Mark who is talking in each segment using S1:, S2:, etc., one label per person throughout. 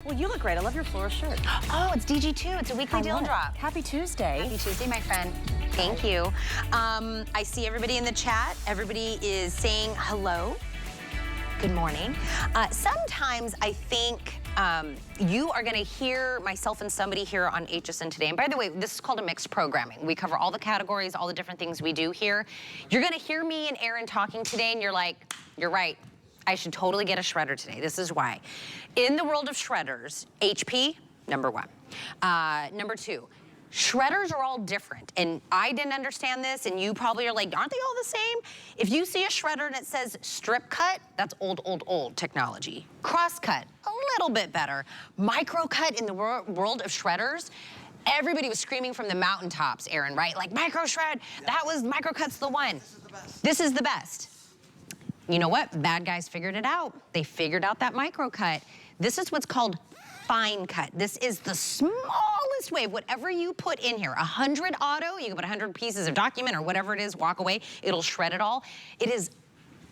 S1: Well, you look great. I love your floral shirt.
S2: Oh, it's DG2. It's a weekly deal drop.
S1: Happy Tuesday.
S2: Happy Tuesday, my friend. Thank you. I see everybody in the chat. Everybody is saying hello. Good morning. Sometimes I think you are going to hear myself and somebody here on HSN today. And by the way, this is called a mixed programming. We cover all the categories, all the different things we do here. You're going to hear me and Aaron talking today, and you're like, you're right. I should totally get a shredder today. This is why. In the world of shredders, HP, number one. Number two, shredders are all different. And I didn't understand this, and you probably are like, aren't they all the same? If you see a shredder and it says strip cut, that's old technology. Cross cut, a little bit better. Micro cut in the world of shredders, everybody was screaming from the mountaintops, Aaron, right? Like micro shred, that was, micro cut's the one. This is the best. This is the best. You know what? Bad guys figured it out. They figured out that micro cut. This is what's called fine cut. This is the smallest way. Whatever you put in here, 100 auto, you can put 100 pieces of document or whatever it is, walk away, it'll shred it all. It is,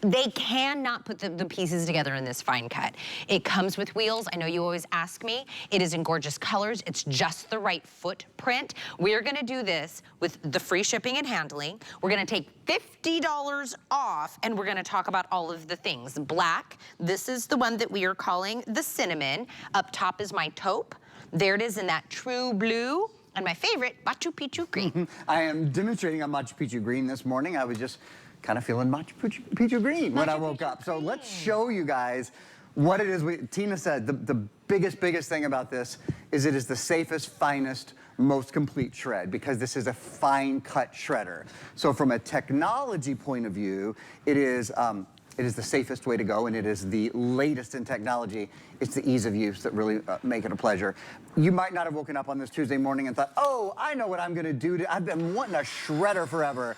S2: they cannot put the pieces together in this fine cut. It comes with wheels. I know you always ask me. It is in gorgeous colors. It's just the right footprint. We're gonna do this with the free shipping and handling. We're gonna take $50 off, and we're gonna talk about all of the things. Black, this is the one that we are calling the cinnamon. Up top is my taupe. There it is in that true blue. And my favorite, Machu Picchu green.
S3: I am demonstrating on Machu Picchu green this morning. I was just kind of feeling Machu Picchu green when I woke up. So let's show you guys what it is. Tina said the biggest thing about this is it is the safest, finest, most complete shred because this is a fine cut shredder. So from a technology point of view, it is the safest way to go, and it is the latest in technology. It's the ease of use that really make it a pleasure. You might not have woken up on this Tuesday morning and thought, oh, I know what I'm gonna do. I've been wanting a shredder forever.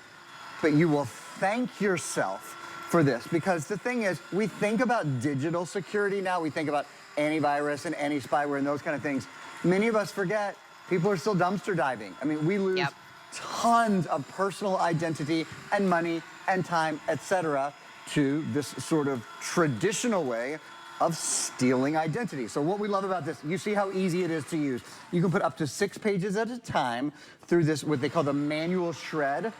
S3: But you will thank yourself for this, because the thing is, we think about digital security now. We think about antivirus and anti-spyware and those kind of things. Many of us forget people are still dumpster diving. I mean, we lose tons of personal identity and money and time, etc., to this sort of traditional way of stealing identity. So what we love about this, you see how easy it is to use. You can put up to 6 pages at a time through this, what they call the manual shred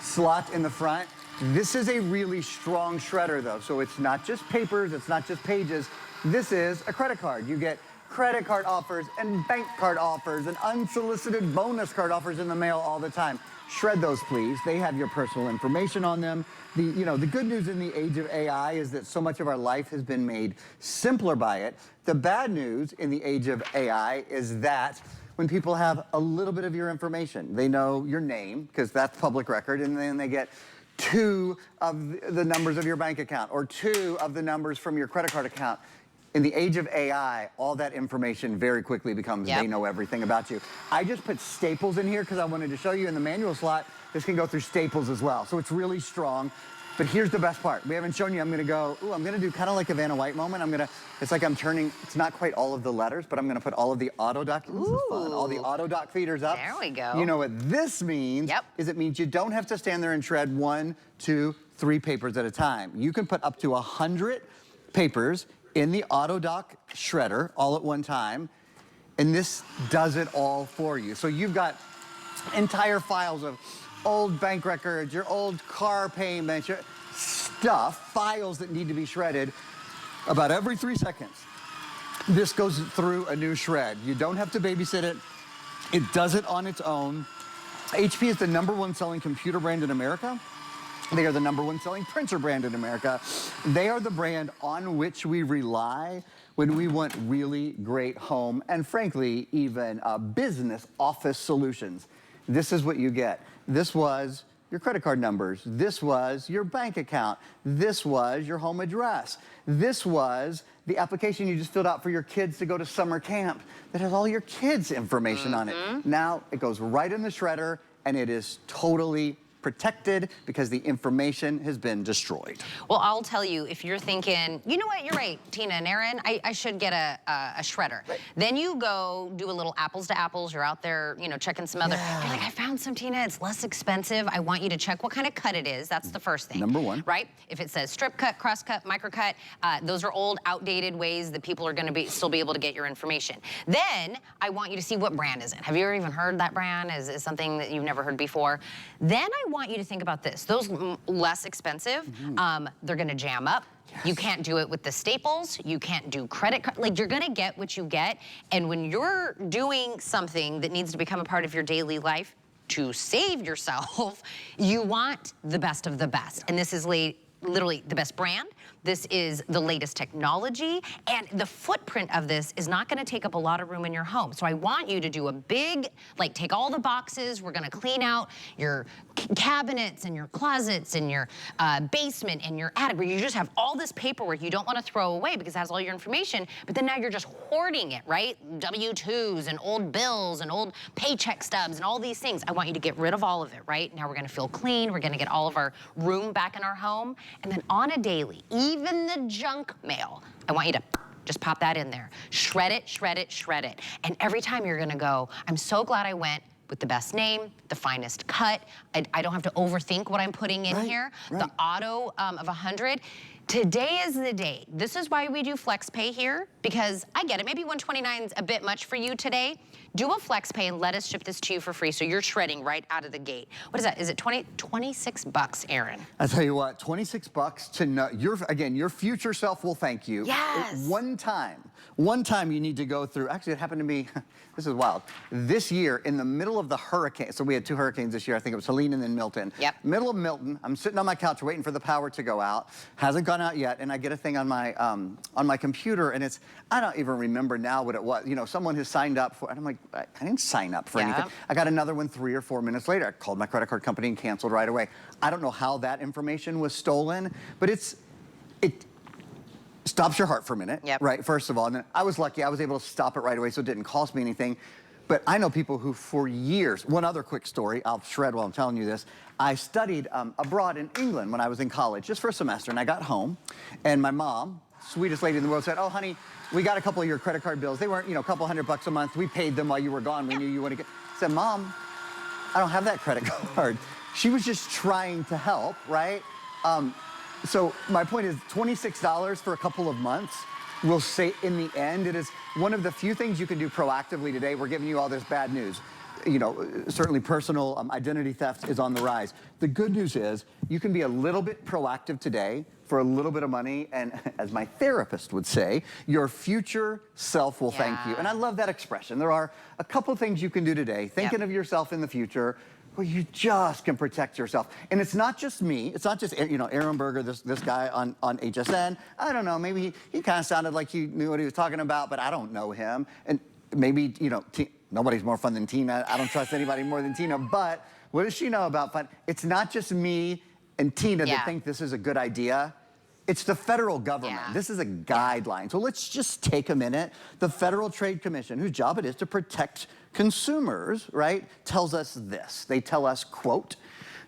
S3: slot in the front. This is a really strong shredder though, so it's not just papers, it's not just pages. This is a credit card. You get credit card offers and bank card offers and unsolicited bonus card offers in the mail all the time. Shred those, please. They have your personal information on them. The good news in the age of AI is that so much of our life has been made simpler by it. The bad news in the age of AI is that when people have a little bit of your information, they know your name, because that's public record, and then they get 2 of the numbers of your bank account or 2 of the numbers from your credit card account. In the age of AI, all that information very quickly becomes they know everything about you. I just put staples in here because I wanted to show you in the manual slot, this can go through staples as well. So it's really strong. But here's the best part. We haven't shown you. I'm gonna go, I'm gonna do kind of like a Vanna White moment. It's like I'm turning, it's not quite all of the letters, but I'm gonna put all of the auto doc, this is fun, all the auto doc feeders up.
S2: There we go.
S3: You know what this means is it means you don't have to stand there and shred 1, 2, 3 papers at a time. You can put up to 100 papers in the auto doc shredder all at one time, and this does it all for you. So you've got entire files of old bank records, your old car payments, your stuff, files that need to be shredded about every 3 seconds. This goes through a new shred. You don't have to babysit it. It does it on its own. HP is the #1 selling computer brand in America. They are the #1 selling printer brand in America. They are the brand on which we rely when we want really great home and, frankly, even business office solutions. This is what you get. This was your credit card numbers. This was your bank account. This was your home address. This was the application you just filled out for your kids to go to summer camp that has all your kids' information on it. Now it goes right in the shredder, and it is totally protected because the information has been destroyed.
S2: Well, I'll tell you, if you're thinking, you know what, you're right, Tina and Aaron, I should get a shredder. Right. Then you go do a little apples to apples. You're out there, you know, checking some other. You're like, I found some, Tina. It's less expensive. I want you to check what kind of cut it is. That's the first thing. Number one. Right? If it says strip cut, cross cut, micro cut, those are old, outdated ways that people are going to still be able to get your information. Then I want you to see what brand is it. Have you ever even heard that brand? Is something that you've never heard before? Then I want you to think about this. Those less expensive, they're going to jam up. Yes. You can't do it with the staples. You can't do credit card. Like, you're gonna get what you get. And when you're doing something that needs to become a part of your daily life to save yourself, you want the best of the best. And this is literally the best brand. This is the latest technology, and the footprint of this is not gonna take up a lot of room in your home. So I want you to do a big, like, take all the boxes, we're gonna clean out your cabinets and your closets and your basement and your attic, where you just have all this paperwork you don't wanna throw away because it has all your information, but then now you're just hoarding it, right? W-2s and old bills and old paycheck stubs and all these things. I want you to get rid of all of it, right? Now we're gonna feel clean, we're gonna get all of our room back in our home, and then on a daily, even the junk mail, I want you to just pop that in there. Shred it, shred it, shred it. And every time you're gonna go, I'm so glad I went with the best name, the finest cut. I don't have to overthink what I'm putting in here. Right. The auto of 100. Today is the day. This is why we do flex pay here, because I get it, maybe 129 is a bit much for you today. Do a flex pay and let us ship this to you for free, so you're shredding right out of the gate. What is that? Is it 26 bucks, Aaron? I tell you what, 26 bucks to know, again, your future self will thank you. Yes. One time you need to go through, actually it happened to me, this is wild. This year, in the middle of the hurricane, so we had 2 hurricanes this year, I think it was Helene and then Milton. Yep. Middle of Milton, I'm sitting on my couch waiting for the power to go out. Hasn't gone out yet, and I get a thing on my computer, and it's, I don't even remember now what it was. You know, someone has signed up for, and I'm like, I didn't sign up for anything. I got another one 3 or 4 minutes later. I called my credit card company and canceled right away. I don't know how that information was stolen, but it stops your heart for a minute, right, first of all. And then I was lucky, I was able to stop it right away, so it didn't cost me anything. But I know people who for years, one other quick story, I'll shred while I'm telling you this. I studied abroad in England when I was in college, just for a semester, and I got home, and my mom, sweetest lady in the world, said, oh, honey, we got a couple of your credit card bills. They weren't, you know, a couple $100 a month. We paid them while you were gone. We knew you would get. I said, Mom, I don't have that credit card. She was just trying to help, right? So my point is, $26 for a couple of months will say, in the end, it is one of the few things you can do proactively today. We're giving you all this bad news. You know, certainly personal identity theft is on the rise. The good news is you can be a little bit proactive today for a little bit of money, and as my therapist would say, your future self will thank you. And I love that expression. There are a couple things you can do today, thinking of yourself in the future, where you just can protect yourself. And it's not just me, it's not just, you know, Aaron Berger, this guy on HSN. I don't know, maybe he kind of sounded like he knew what he was talking about, but I don't know him. And maybe, you know, nobody's more fun than Tina. I don't trust anybody more than Tina, but what does she know about fun? It's not just me and Tina that think this is a good idea. It's the federal government. This is a guideline. So let's just take a minute. The Federal Trade Commission, whose job it is to protect consumers, right, tells us this. They tell us, quote,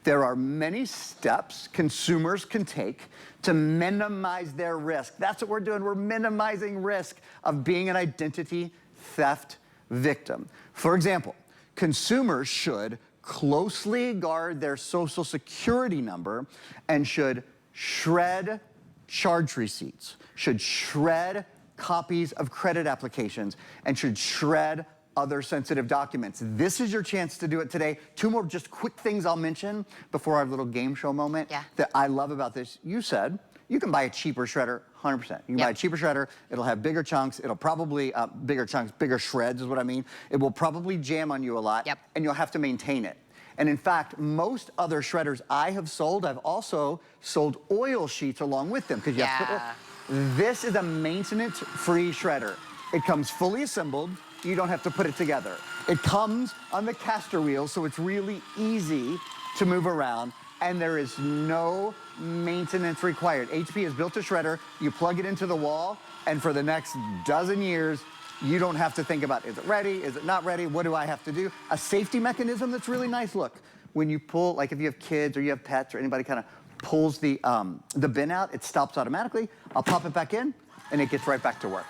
S2: there are many steps consumers can take to minimize their risk. That's what we're doing. We're minimizing risk of being an identity theft victim. For example, consumers should closely guard their social security number and should shred charge receipts, should shred copies of credit applications, and should shred other sensitive documents. This is your chance to do it today. 2 more just quick things I'll mention before our little game show moment that I love about this. You said you can buy a cheaper shredder, 100%. You can buy a cheaper shredder. It'll have bigger chunks. It'll probably, bigger chunks, bigger shreds is what I mean. It will probably jam on you a lot, and you'll have to maintain it. And in fact, most other shredders I have sold, I've also sold oil sheets along with them. Because this is a maintenance-free shredder. It comes fully assembled. You don't have to put it together. It comes on the caster wheel, so it's really easy to move around, and there is no maintenance required. HP has built a shredder. You plug it into the wall, and for the next dozen years, you don't have to think about, is it ready? Is it not ready? What do I have to do? A safety mechanism that's really nice. Look,
S3: when you pull, like if you have kids or you have pets or anybody kind of pulls the bin out, it stops automatically. I'll pop it back in and it gets right back to work.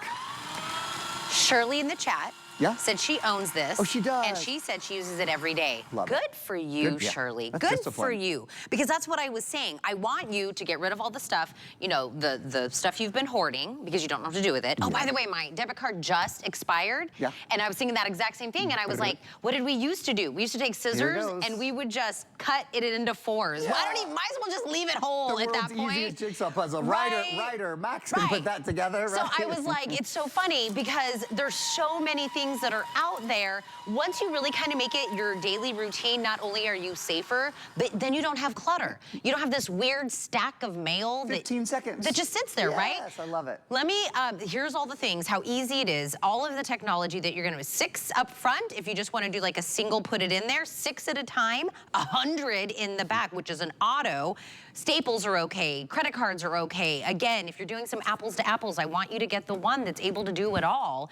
S2: Shirley in the chat said she owns this.
S3: Oh, she does.
S2: And she said she uses it every day.
S3: Love
S2: Good
S3: it.
S2: for you,
S3: Good, yeah.
S2: Shirley.
S3: That's
S2: Good
S3: discipline.
S2: for you. Because that's what I was saying. I want you to get rid of all the stuff, you know, the stuff you've been hoarding because you don't know what to do with it. Oh, by the way, my debit card just expired.
S3: Yeah.
S2: And I was thinking that exact same thing. And I was like, what did we used to do? We used to take scissors and we would just cut it into fours.
S3: Yeah.
S2: Well, I don't even, might as well just leave it whole at that point.
S3: Easiest jigsaw puzzle. Ryder, Max can put that together, right?
S2: So I was like, it's so funny because there's so many things that are out there. Once you really kind of make it your daily routine, not only are you safer, but then you don't have clutter. You don't have this weird stack of mail
S3: 15 seconds.
S2: that just sits there, right?
S3: Yes, I love it.
S2: Let me, here's all the things, how easy it is. All of the technology that you're gonna, 6 up front, if you just wanna do like a single, put it in there, 6 at a time, 100 in the back, which is an auto. Staples are okay, credit cards are okay. Again, if you're doing some apples to apples, I want you to get the one that's able to do it all.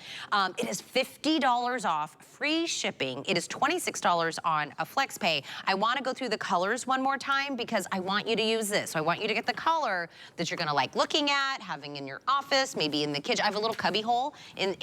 S2: It is $50 off, free shipping. It is $26 on a FlexPay. I wanna go through the colors one more time because I want you to use this. So I want you to get the color that you're gonna like looking at, having in your office, maybe in the kitchen. I have a little cubby hole in